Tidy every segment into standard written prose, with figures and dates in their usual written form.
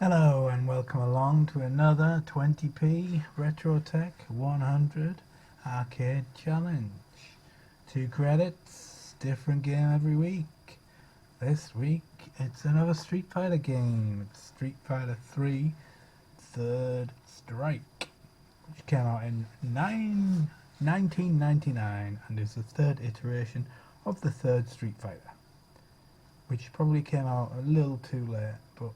Hello and welcome along to another 20p RetroTech 100 Arcade Challenge. 2 credits, different game every week. This week it's another Street Fighter game. It's Street Fighter 3 Third Strike, which came out in 1999 and is the third iteration of the third Street Fighter, which probably came out a little too late, but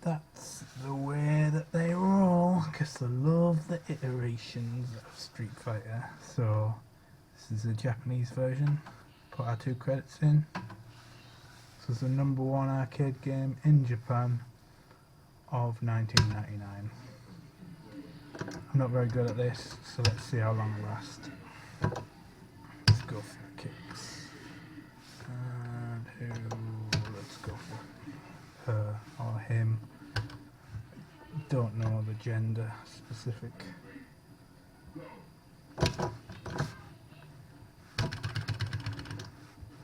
that's the way that they roll, because they love the iterations of Street Fighter. So this is the Japanese version. Put our 2 credits in. This is the #1 arcade game in Japan of 1999. I'm not very good at this, so let's see how long it lasts. Let's go for the kicks. And let's go for her or him. Don't know the gender specific.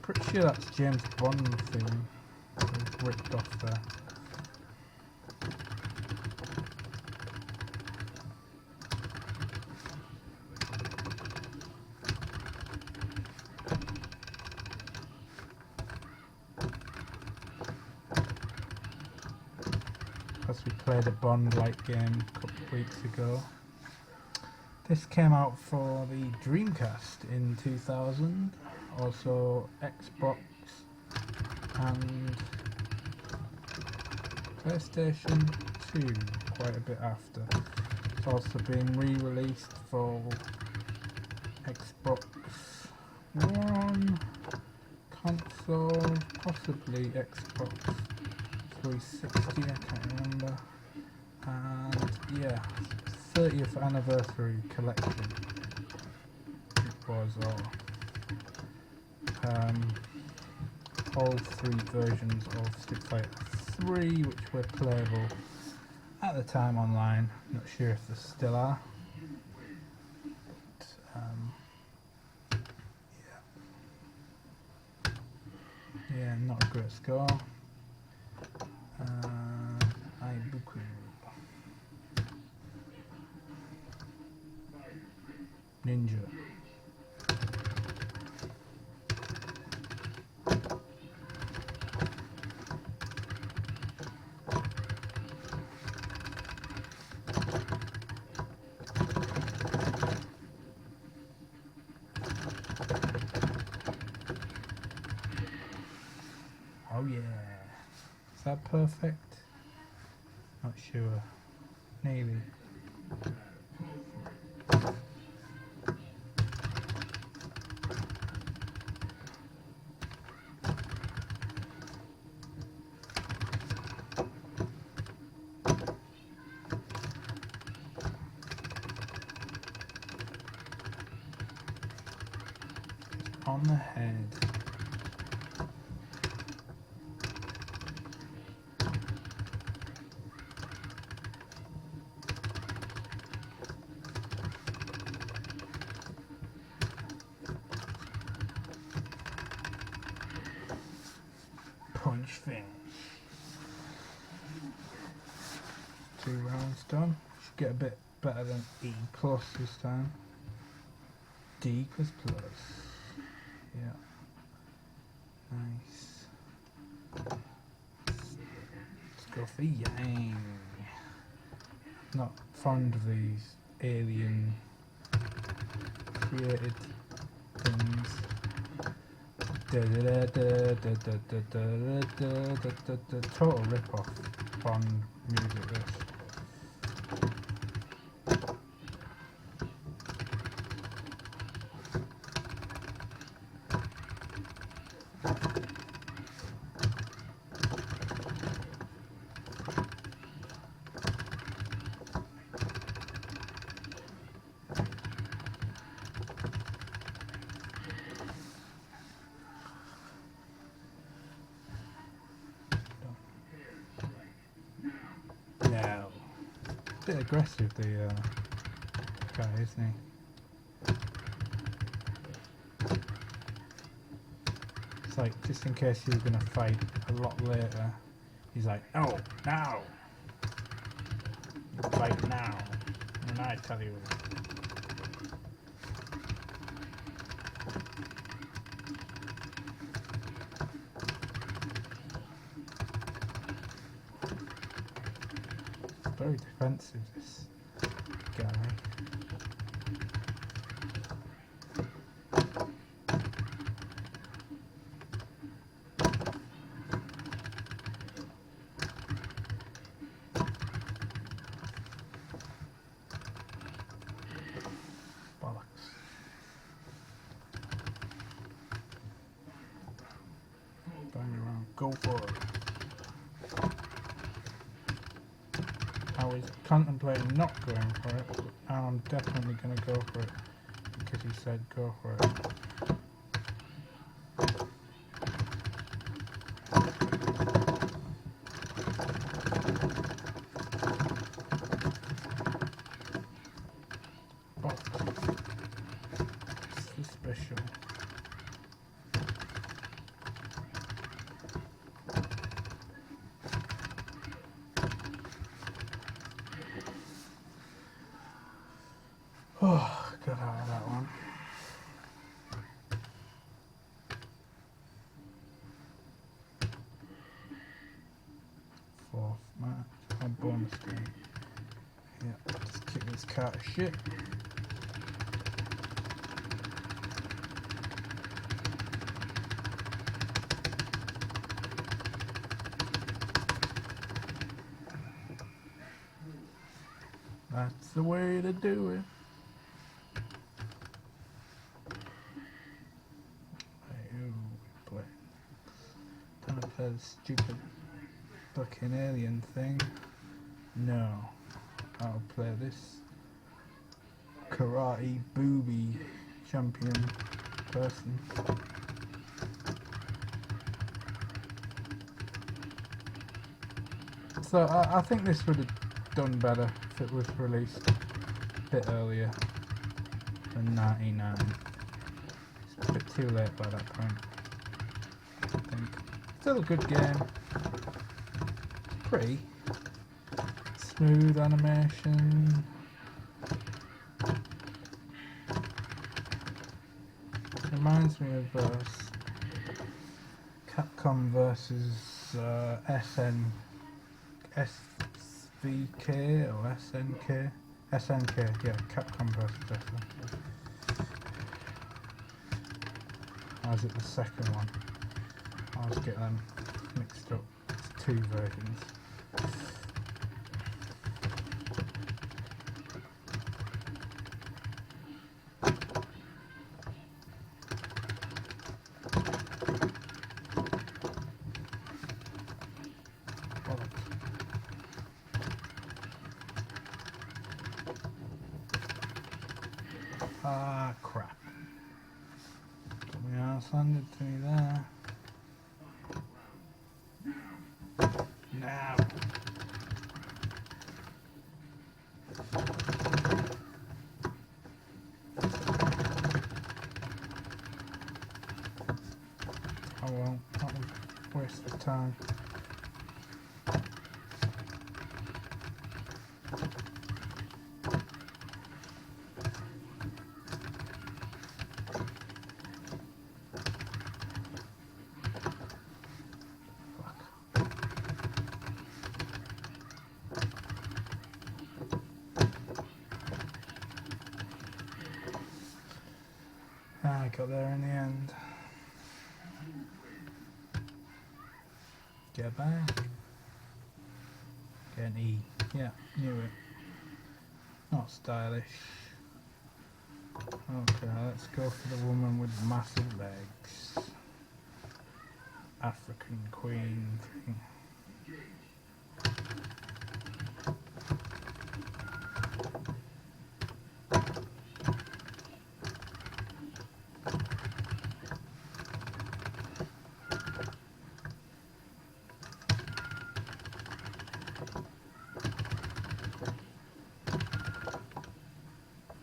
Pretty sure that's James Bond theme ripped off there. As we played a Bond-like game a couple of weeks ago. This came out for the Dreamcast in 2000, also Xbox and PlayStation 2 quite a bit after. It's also been re-released for Xbox One console, possibly Xbox 360, I can't remember. And yeah, 30th anniversary collection it was all 3 versions of Street Fighter 3 which were playable at the time online. Not sure if they still are, but yeah, not a great score. Ibuku. Ninja. Oh yeah. Is that perfect? Not sure. Maybe. On the head. Punch finish. 2 rounds done. Should get a bit better than E plus this time. D plus plus. Yeah. Nice. Let's go for Yang. Not fond of these alien created things. Total rip-off Bond music this. No. Bit aggressive, the guy, isn't he? It's like, just in case you were going to fight a lot later, He's like, no, now. You fight now. And I tell you. Very defensive, this guy. Bollocks. Bang around, go for it. I was contemplating not going for it, but now I'm definitely going to go for it because he said go for it. But it's the special. Oh, got out of that one. Fourth match, a bonus game. Yeah, just kick this cat of shit. That's the way to do it. Play the stupid fucking alien thing. No, I'll play this karate booby champion person. So I think this would have done better if it was released a bit earlier than 99. It's a bit too late by that point, I think. Still a good game. It's pretty smooth animation. Reminds me of Capcom versus SVK or SNK. SNK, yeah, Capcom versus SNK. Or is it the second one? I always get them mixed up. It's two versions. Ah, crap. Got my ass handed to me there. Now. Oh well, that was a waste of time. I got there in the end. Get back. Get an E. Yeah, knew it. Not stylish. Okay, let's go for the woman with massive legs. African Queen thing.